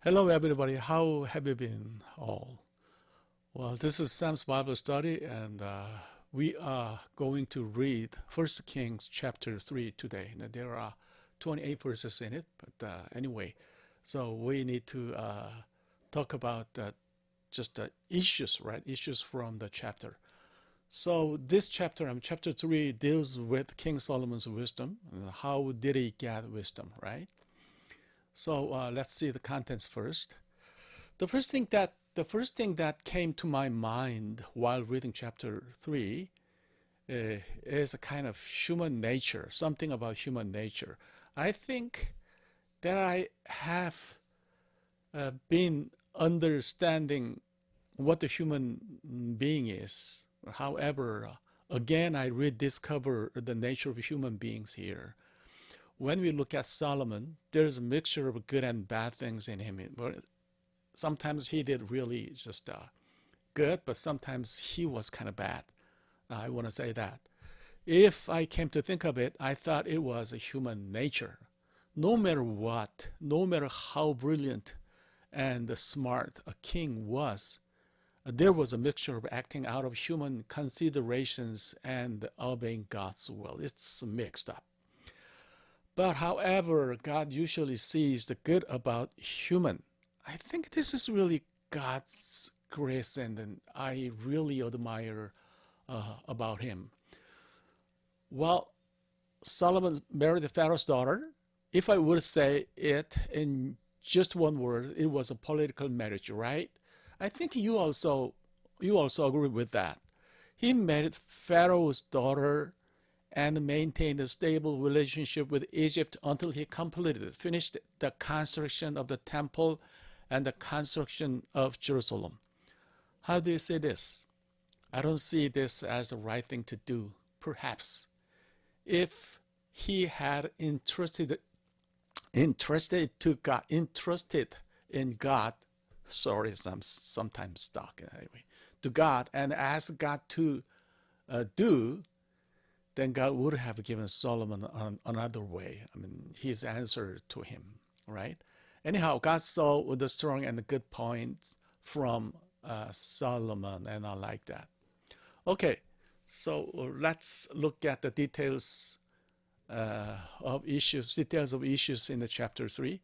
Hello, everybody. How have you been all? Well, this is Sam's Bible study, and we are going to read First Kings chapter 3 today. Now, there are 28 verses in it, but anyway, so we need to talk about just the issues, right? Issues from the chapter. So this chapter, chapter 3, deals with King Solomon's wisdom. How did he get wisdom, right? So let's see the contents first. The first thing that came to my mind while reading chapter 3 is a kind of human nature, something about human nature. I think that I have been understanding what the human being is. However, again, I rediscover the nature of human beings here. When we look at Solomon, there's a mixture of good and bad things in him. Sometimes he did really just good, but sometimes he was kind of bad. I want to say that. If I came to think of it, I thought it was a human nature. No matter what, no matter how brilliant and smart a king was, there was a mixture of acting out of human considerations and obeying God's will. It's mixed up. But however, God usually sees the good about human. I think this is really God's grace, and I really admire about him. Well, Solomon married Pharaoh's daughter. If I would say it in just one word, it was a political marriage, right? I think you also agree with that. He married Pharaoh's daughter and maintained a stable relationship with Egypt until he finished the construction of the temple and the construction of Jerusalem. How do you see this? I don't see this as the right thing to do. Perhaps if he had entrusted in God, sorry, I'm sometimes stuck anyway, to God and asked God to do, then God would have given Solomon another way. I mean, his answer to him, right? Anyhow, God saw the strong and the good points from Solomon, and I like that. Okay, so let's look at the details of issues in the chapter 3.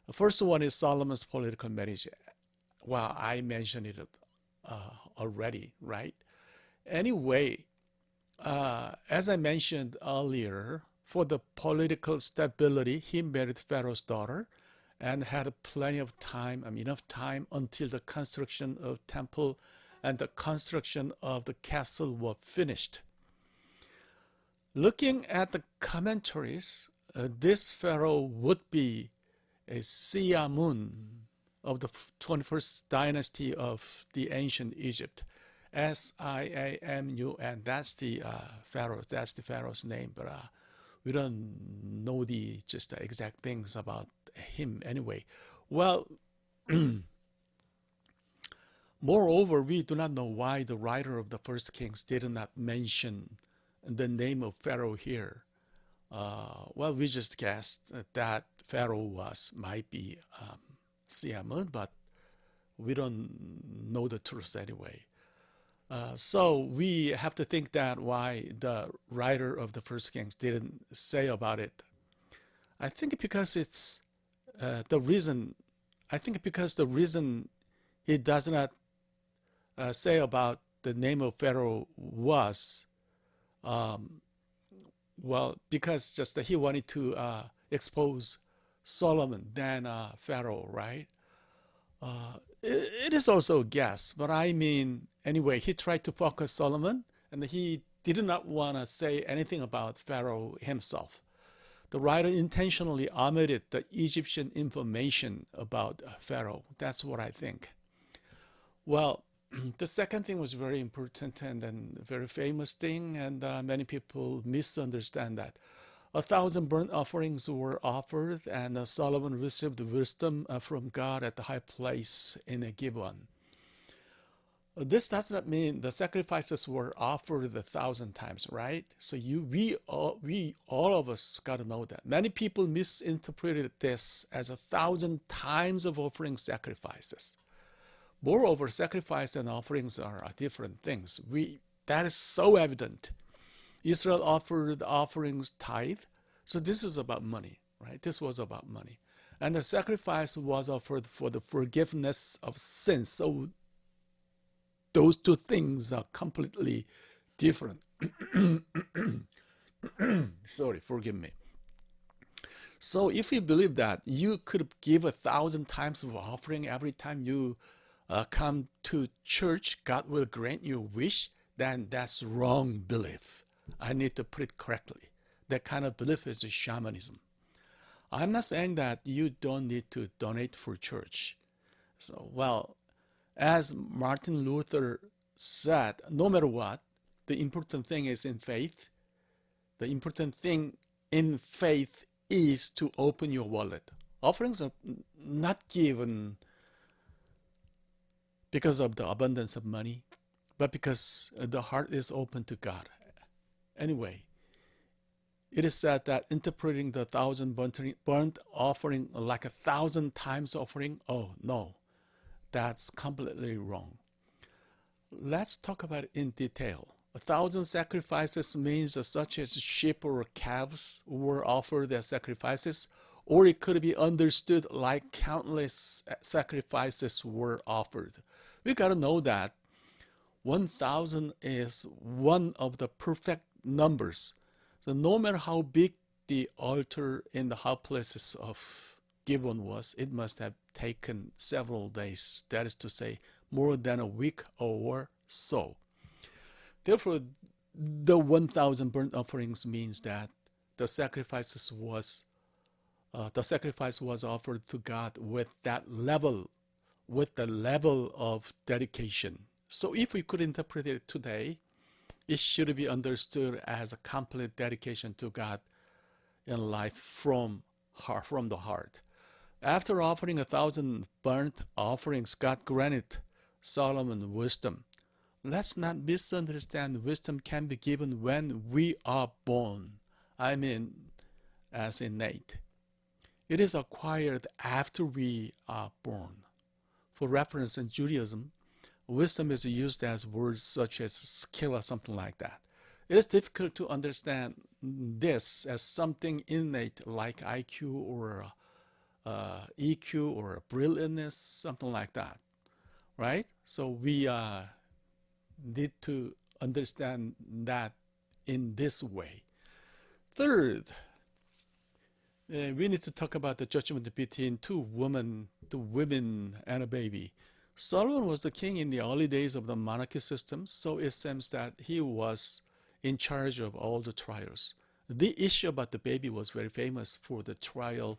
The first one is Solomon's political marriage. Well, I mentioned it already, right? Anyway, as I mentioned earlier, for the political stability, he married Pharaoh's daughter and had plenty of time, enough time until the construction of temple and the construction of the castle were finished. Looking at the commentaries, this pharaoh would be a Siamun of the 21st dynasty of the ancient Egypt. Siamun, that's the pharaoh's name, but we don't know the exact things about him anyway. Well, moreover, we do not know why the writer of the First Kings did not mention the name of Pharaoh here. Well, we just guessed that Pharaoh might be Siamun, but we don't know the truth anyway. So we have to think that why the writer of the First Kings didn't say about it. I think because it's the reason. I think because the reason he does not say about the name of Pharaoh was, because just he wanted to expose Solomon than Pharaoh, right? It is also a guess, but I mean, anyway, he tried to focus Solomon, and he did not want to say anything about Pharaoh himself. The writer intentionally omitted the Egyptian information about Pharaoh. That's what I think. Well, the second thing was very important and then very famous thing, and many people misunderstand that. 1,000 burnt offerings were offered, and Solomon received wisdom from God at the high place in Gibeon. This does not mean the sacrifices were offered 1,000 times, right? So all of us got to know that. Many people misinterpreted this as 1,000 times of offering sacrifices. Moreover, sacrifice and offerings are different things. That is so evident. Israel offered offerings tithe, so this is about money, right? This was about money. And the sacrifice was offered for the forgiveness of sins. So those two things are completely different. Sorry, forgive me. So if you believe that you could give 1,000 times of offering every time you come to church, God will grant you a wish, then that's wrong belief. I need to put it correctly. That kind of belief is shamanism. I'm not saying that you don't need to donate for church. So, well, as Martin Luther said, no matter what, the important thing is in faith. The important thing in faith is to open your wallet. Offerings are not given because of the abundance of money, but because the heart is open to God. Anyway, it is said that interpreting the 1,000 burnt offering like 1,000 times offering, oh no, that's completely wrong. Let's talk about it in detail. 1,000 sacrifices means such as sheep or calves were offered as sacrifices, or it could be understood like countless sacrifices were offered. We got to know that 1,000 is one of the perfect numbers. So no matter how big the altar in the high places of Gibeon was, it must have taken several days, that is to say, more than a week or so. Therefore, the 1,000 burnt offerings means that the sacrifice was offered to God with the level of dedication. So if we could interpret it today, it should be understood as a complete dedication to God in life from the heart. After offering 1,000 burnt offerings, God granted Solomon wisdom. Let's not misunderstand. Wisdom can be given when we are born. I mean, as innate. It is acquired after we are born. For reference in Judaism, wisdom is used as words such as skill or something like that. It is difficult to understand this as something innate like IQ or EQ or brilliantness, something like that, right? So we need to understand that in this way. Third, we need to talk about the judgment between two women and a baby. Solomon was the king in the early days of the monarchy system, so it seems that he was in charge of all the trials. The issue about the baby was very famous for the trial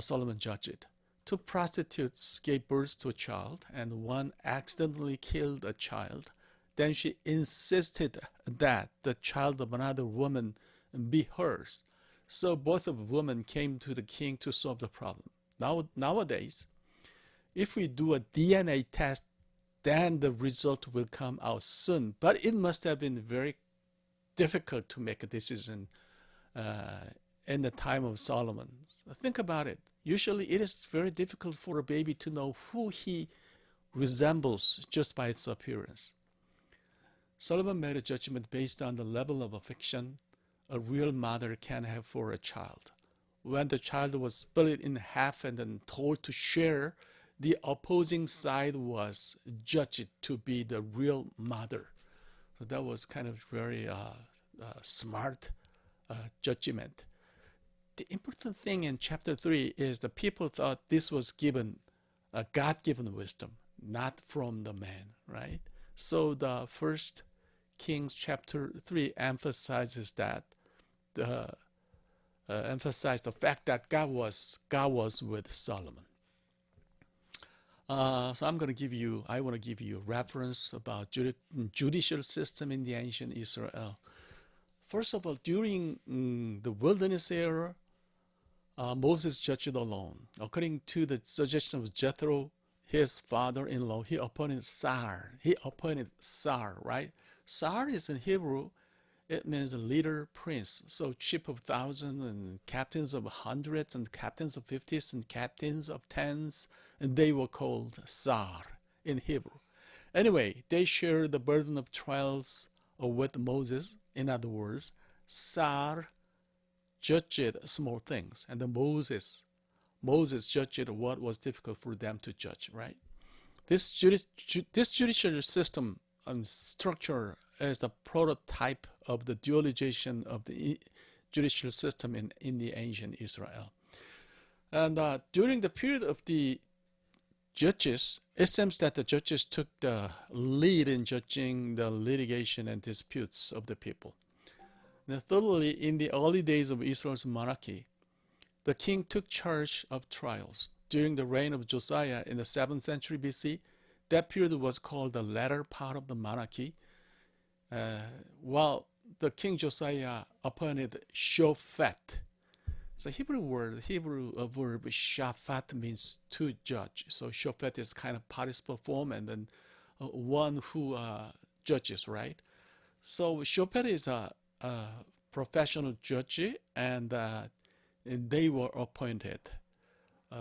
Solomon judged. Two prostitutes gave birth to a child, and one accidentally killed a child. Then she insisted that the child of another woman be hers. So both of the women came to the king to solve the problem. Nowadays, if we do a DNA test, then the result will come out soon. But it must have been very difficult to make a decision in the time of Solomon. Think about it. Usually it is very difficult for a baby to know who he resembles just by its appearance. Solomon made a judgment based on the level of affection a real mother can have for a child. When the child was split in half and then told to share, the opposing side was judged to be the real mother. So that was kind of very smart judgment. The important thing in chapter 3 is the people thought this was given a God-given wisdom, not from the man, right? So the first Kings chapter 3 emphasizes that emphasize the fact that God was with Solomon. So I want to give you a reference about judicial system in the ancient Israel. First of all, during the wilderness era, Moses judged alone. According to the suggestion of Jethro, his father-in-law, he appointed Sar. He appointed Sar, right? Sar is in Hebrew, it means leader, prince. So chief of thousands and captains of hundreds and captains of fifties and captains of tens, and they were called Sar in Hebrew. Anyway, they shared the burden of trials with Moses. In other words, Sar judged small things, and then Moses judged what was difficult for them to judge, right? This judicial system and structure is the prototype of the dualization of the judicial system in the ancient Israel. And during the period of the judges, it seems that the judges took the lead in judging the litigation and disputes of the people. Now, thirdly, in the early days of Israel's monarchy, the king took charge of trials. During the reign of Josiah in the 7th century BC, that period was called the latter part of the monarchy, while the king Josiah appointed Shofet. It's a Hebrew verb, shafat means to judge. So Shofet is kind of participle form, and then one who judges, right? So Shofet is a professional judge, and they were appointed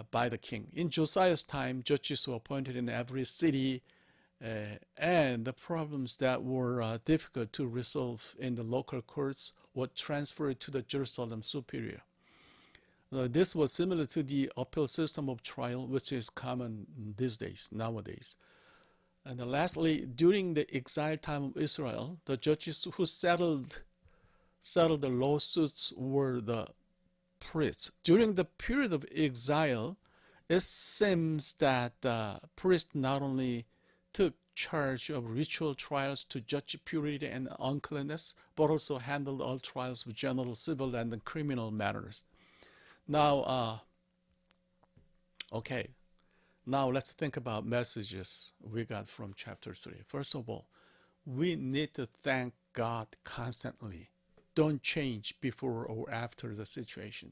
by the king. In Josiah's time, judges were appointed in every city, and the problems that were difficult to resolve in the local courts were transferred to the Jerusalem superior. This was similar to the appeal system of trial, which is common these days, nowadays. And lastly, during the exile time of Israel, the judges who settled the lawsuits were the priests. During the period of exile, it seems that the priests not only took charge of ritual trials to judge purity and uncleanness, but also handled all trials of general civil and criminal matters. Now, now let's think about messages we got from chapter 3. First of all, we need to thank God constantly. Don't change before or after the situation.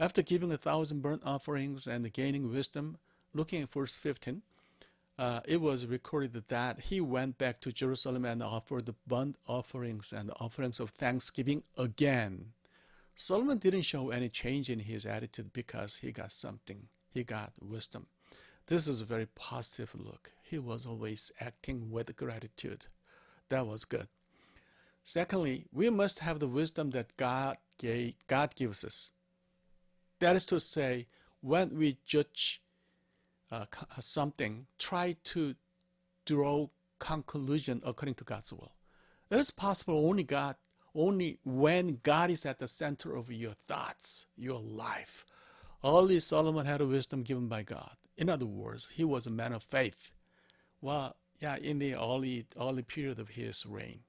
After giving 1,000 burnt offerings and gaining wisdom, looking at verse 15, it was recorded that he went back to Jerusalem and offered the burnt offerings and offerings of thanksgiving again. Solomon didn't show any change in his attitude because he got something. He got wisdom. This is a very positive look. He was always acting with gratitude. That was good. Secondly, we must have the wisdom that God gives us. That is to say, when we judge something, try to draw conclusion according to God's will. It is possible only when God is at the center of your thoughts, your life. Only Solomon had a wisdom given by God. In other words, he was a man of faith. Well, yeah, in the early period of his reign.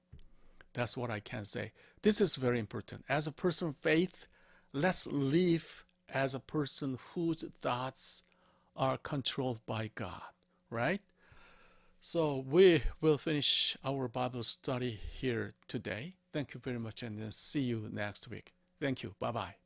That's what I can say. This is very important. As a person of faith, let's live as a person whose thoughts are controlled by God, right? So we will finish our Bible study here today. Thank you very much, and see you next week. Thank you. Bye-bye.